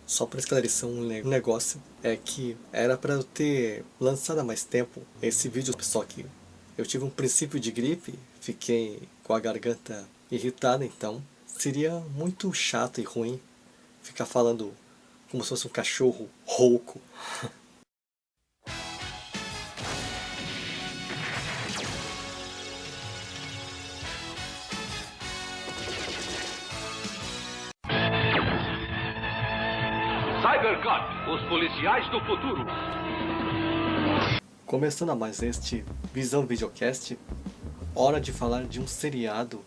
Só para esclarecer um negócio, é que era para eu ter lançado há mais tempo esse vídeo, só que eu tive um princípio de gripe, fiquei com a garganta irritada, então seria muito chato e ruim ficar falando como se fosse um cachorro rouco. CyberCop, os policiais do futuro. Começando a mais este Visão Videocast, hora de falar de um seriado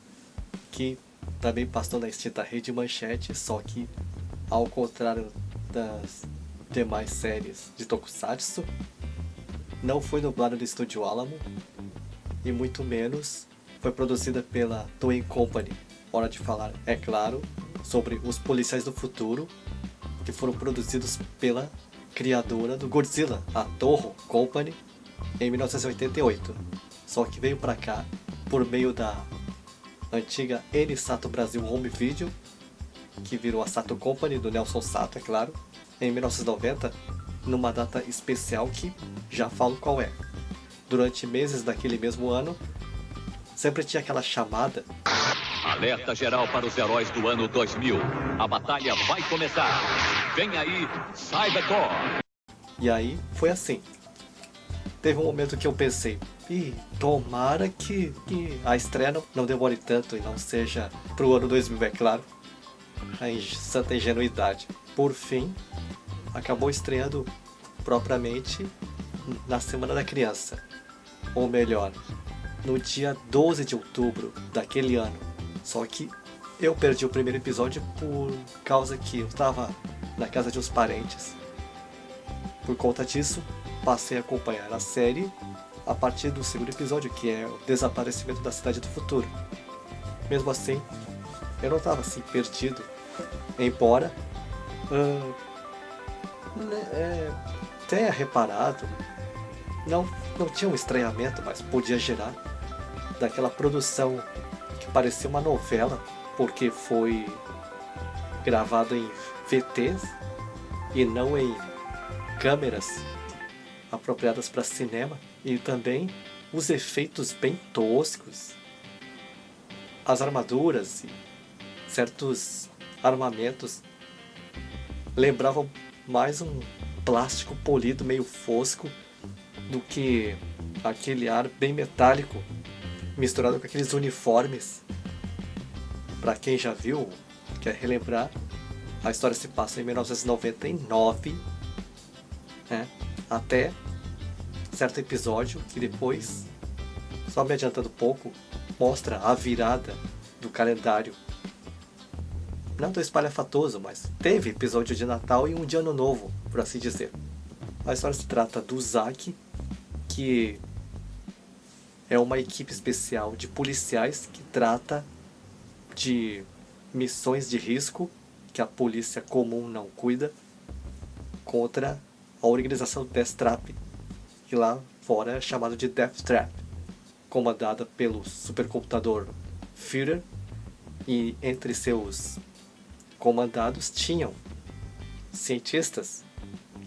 que também passou na extinta Rede Manchete, só que ao contrário das demais séries de Tokusatsu, não foi dublado do Estúdio Alamo e muito menos foi produzida pela Toei Company. Hora de falar, é claro, sobre Os Policiais do Futuro, que foram produzidos pela criadora do Godzilla, a Toho Company, em 1988. Só que veio pra cá por meio da antiga N-Sato Brasil Home Video, que virou a Sato Company, do Nelson Sato, é claro, em 1990, numa data especial que já falo qual é. Durante meses daquele mesmo ano, sempre tinha aquela chamada: Alerta geral para os heróis do ano 2000. A batalha vai começar. Vem aí, CyberCop. E aí, foi assim. Teve um momento que eu pensei, tomara que a estreia não demore tanto e não seja pro ano 2000, é claro. A santa ingenuidade. Por fim, acabou estreando propriamente na Semana da Criança. Ou melhor, no dia 12 de outubro daquele ano. Só que eu perdi o primeiro episódio por causa que eu estava na casa de uns parentes. Por conta disso, passei a acompanhar a série a partir do segundo episódio, que é o desaparecimento da Cidade do Futuro. Mesmo assim, eu não estava assim perdido, embora tenha reparado, não tinha um estranhamento, mas podia gerar daquela produção que parecia uma novela, porque foi gravado em VTs e não em câmeras apropriadas para cinema, e também os efeitos bem toscos, as armaduras e certos armamentos lembravam mais um plástico polido meio fosco do que aquele ar bem metálico misturado com aqueles uniformes. Para quem já viu, quer relembrar, a história se passa em 1999, né? Até certo episódio que depois, só me adiantando um pouco, mostra a virada do calendário. Não tão espalhafatoso, mas teve episódio de Natal e um de Ano Novo, por assim dizer. A história se trata do Zack, que é uma equipe especial de policiais que trata de missões de risco que a polícia comum não cuida, contra a organização Death Trap, que lá fora é chamado de Death Trap, comandada pelo supercomputador Führer, e entre seus comandados tinham cientistas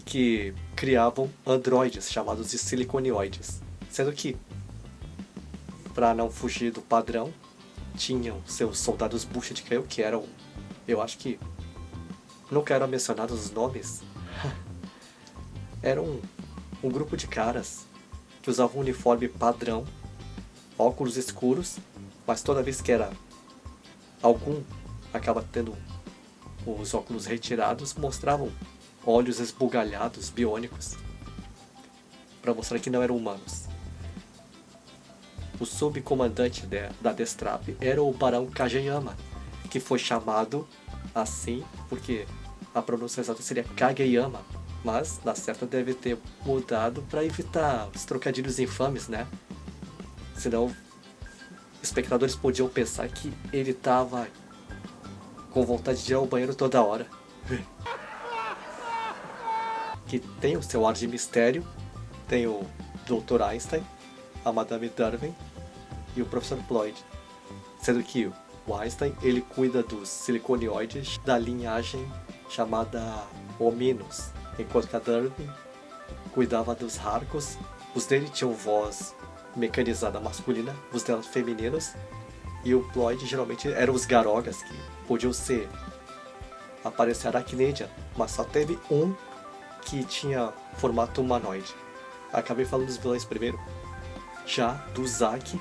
que criavam androides chamados de siliconioides, sendo que, para não fugir do padrão, tinham seus soldados bucha de canhão, que eram, eu acho que não quero mencionar os nomes, eram um grupo de caras que usavam um uniforme padrão, óculos escuros, mas toda vez que era algum acaba tendo os óculos retirados, mostravam olhos esbugalhados, biônicos, para mostrar que não eram humanos. O subcomandante da Death Trap era o Barão Kageyama, que foi chamado assim porque a pronúncia exata seria Kageyama, mas na certa deve ter mudado para evitar os trocadilhos infames, né? Senão espectadores podiam pensar que ele estava com vontade de ir ao banheiro toda hora. Que tem o seu ar de mistério, tem o Dr. Einstein, a Madame Darwin e o Professor Ployd, sendo que o Einstein ele cuida dos siliconioides da linhagem chamada Ominos, enquanto que a Derby cuidava dos Harkos. Os dele tinham voz mecanizada masculina, os dela femininos, e o Ploid geralmente eram os Garogas, que podiam aparecer Arachnidia, mas só teve um que tinha formato humanoide. Acabei falando dos vilões primeiro. Já do Zack,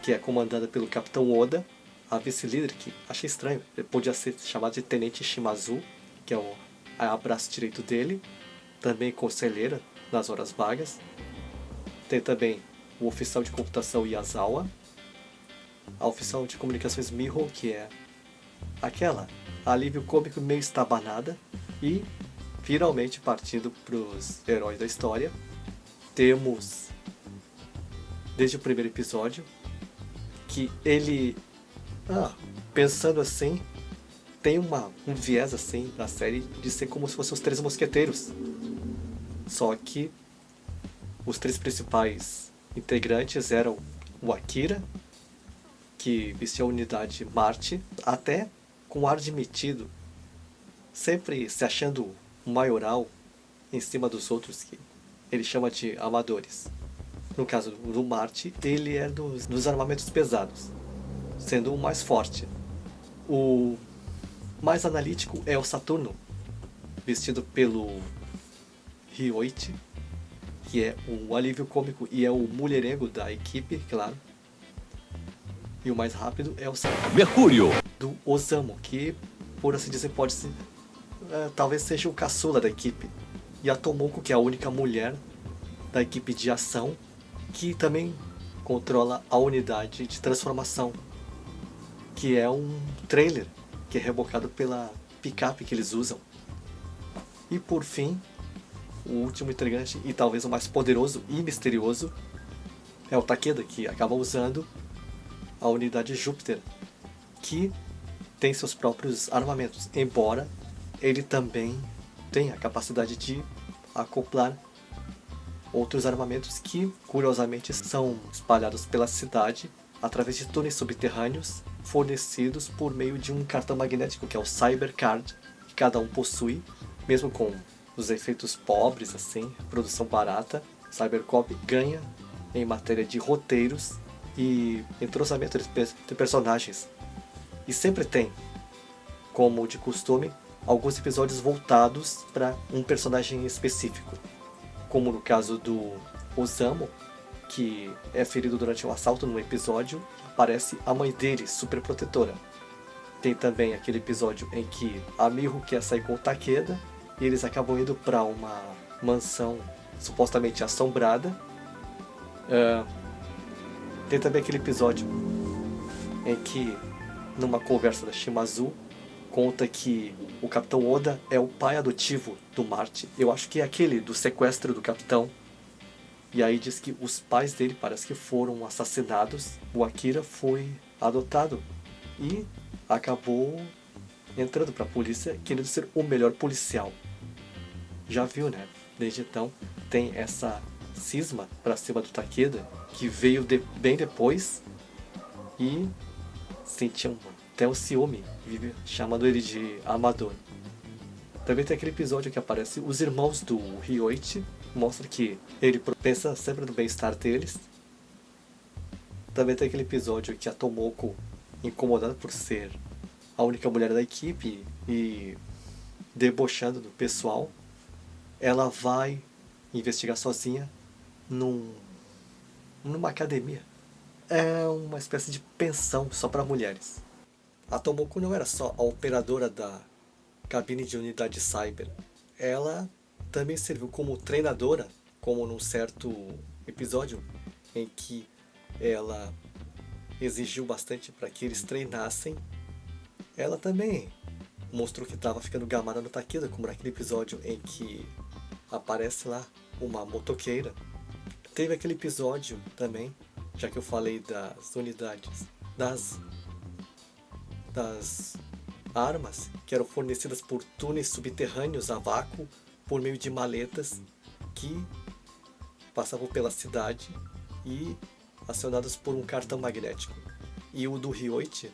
que é comandada pelo Capitão Oda, a vice-líder, que achei estranho, ele podia ser chamado de Tenente Shimazu, que é o braço direito dele, também conselheira nas horas vagas. Tem também o oficial de computação Yazawa, a oficial de comunicações Miho, que é aquela alívio cômico meio estabanada. E, finalmente, partindo para os heróis da história, temos, desde o primeiro episódio, que ele, pensando assim, tem um viés assim na série de ser como se fossem os Três Mosqueteiros. Só que os três principais integrantes eram o Akira, que vestia a unidade Marte, até com ar de metido, sempre se achando um maioral em cima dos outros, que ele chama de amadores. No caso do Marte, ele é dos armamentos pesados, sendo o mais forte. O mais analítico é o Saturno, vestido pelo Ryoichi, que é o alívio cômico e é o mulherengo da equipe, claro. E o mais rápido é o Mercúrio, do Osamu, que, por assim dizer, talvez seja o caçula da equipe. E a Tomoko, que é a única mulher da equipe de ação, que também controla a unidade de transformação, que é um trailer que é rebocado pela picape que eles usam. E por fim, o último integrante, e talvez o mais poderoso e misterioso, é o Takeda, que acaba usando a unidade Júpiter, que tem seus próprios armamentos, embora ele também tenha a capacidade de acoplar outros armamentos que, curiosamente, são espalhados pela cidade através de túneis subterrâneos fornecidos por meio de um cartão magnético, que é o Cybercard, que cada um possui, mesmo com os efeitos pobres, assim, produção barata. Cybercop ganha em matéria de roteiros e entrosamento de personagens. E sempre tem, como de costume, alguns episódios voltados para um personagem específico, como no caso do Osamu, que é ferido durante um assalto num episódio, aparece a mãe dele, super protetora. Tem também aquele episódio em que a Miho quer sair com o Takeda e eles acabam indo para uma mansão supostamente assombrada. Tem também aquele episódio em que, numa conversa da Shimazu, conta que o Capitão Oda é o pai adotivo do Marte. Eu acho que é aquele do sequestro do Capitão. E aí diz que os pais dele parece que foram assassinados. O Akira foi adotado e acabou entrando pra polícia, querendo ser o melhor policial. Já viu, né? Desde então tem essa cisma pra cima do Takeda, que veio bem depois e sentia até um ciúme, vive chamando ele de amador. Também tem aquele episódio que aparece os irmãos do Ryoichi, mostra que ele pensa sempre no bem-estar deles. Também tem aquele episódio que a Tomoko, incomodada por ser a única mulher da equipe e debochando do pessoal, ela vai investigar sozinha numa academia. É uma espécie de pensão só para mulheres. A Tomoko não era só a operadora da cabine de unidade cyber. Ela também serviu como treinadora, como num certo episódio em que ela exigiu bastante para que eles treinassem. Ela também mostrou que estava ficando gamada no Takeda, como naquele episódio em que aparece lá uma motoqueira. Teve aquele episódio também, já que eu falei das unidades, das armas que eram fornecidas por túneis subterrâneos a vácuo por meio de maletas que passavam pela cidade e acionadas por um cartão magnético. E o do Ryoichi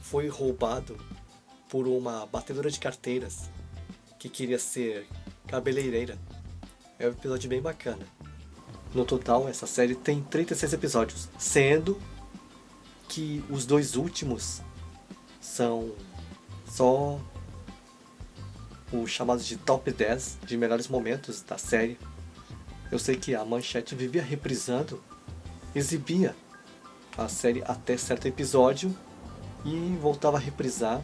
foi roubado por uma batedora de carteiras que queria ser cabeleireira. É um episódio bem bacana. No total, essa série tem 36 episódios, sendo que os 2 últimos são só os chamados de top 10 de melhores momentos da série. Eu sei que a Manchete vivia reprisando, exibia a série até certo episódio e voltava a reprisar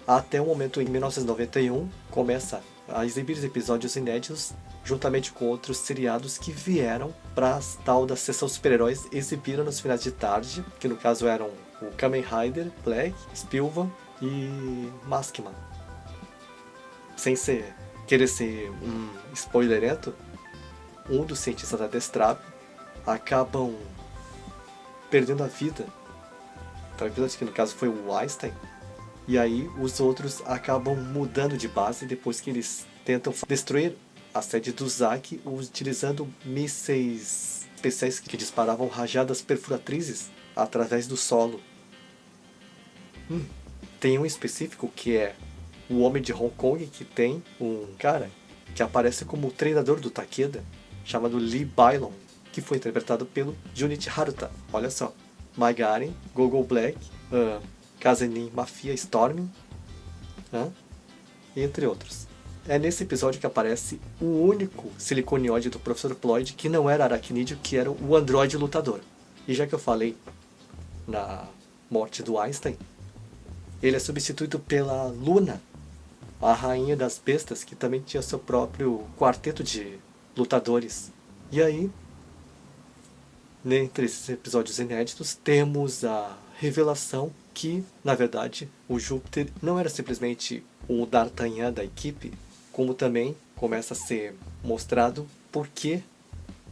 até o momento em 1991 começa a exibir os episódios inéditos juntamente com outros seriados que vieram para a tal da sessão super-heróis exibiram nos finais de tarde, que no caso eram o Kamen Rider, Black, Spilvan e Maskman. Sem querer ser um spoilerento, um dos cientistas da Destrap acabam perdendo a vida. Então, o episódio que no caso foi o Einstein. E aí os outros acabam mudando de base depois que eles tentam destruir a sede do Zack utilizando mísseis especiais que disparavam rajadas perfuratrizes através do solo. Tem um específico que é o Homem de Hong Kong, que tem um cara que aparece como treinador do Takeda, chamado Lee Bylon, que foi interpretado pelo Junichi Haruta. Olha só, Magaren, Gogo Black, Kazenin Mafia Storm, entre outros. É nesse episódio que aparece o único siliconioide do Professor Ploid que não era aracnídeo, que era o androide lutador. E já que eu falei na morte do Einstein, ele é substituído pela Luna, a rainha das bestas, que também tinha seu próprio quarteto de lutadores. E aí, entre esses episódios inéditos, temos a revelação que, na verdade, o Júpiter não era simplesmente o D'Artagnan da equipe, como também começa a ser mostrado por que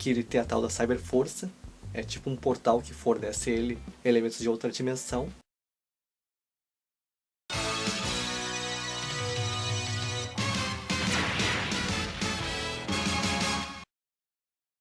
ele tem a tal da Cyberforça. É tipo um portal que fornece a ele elementos de outra dimensão,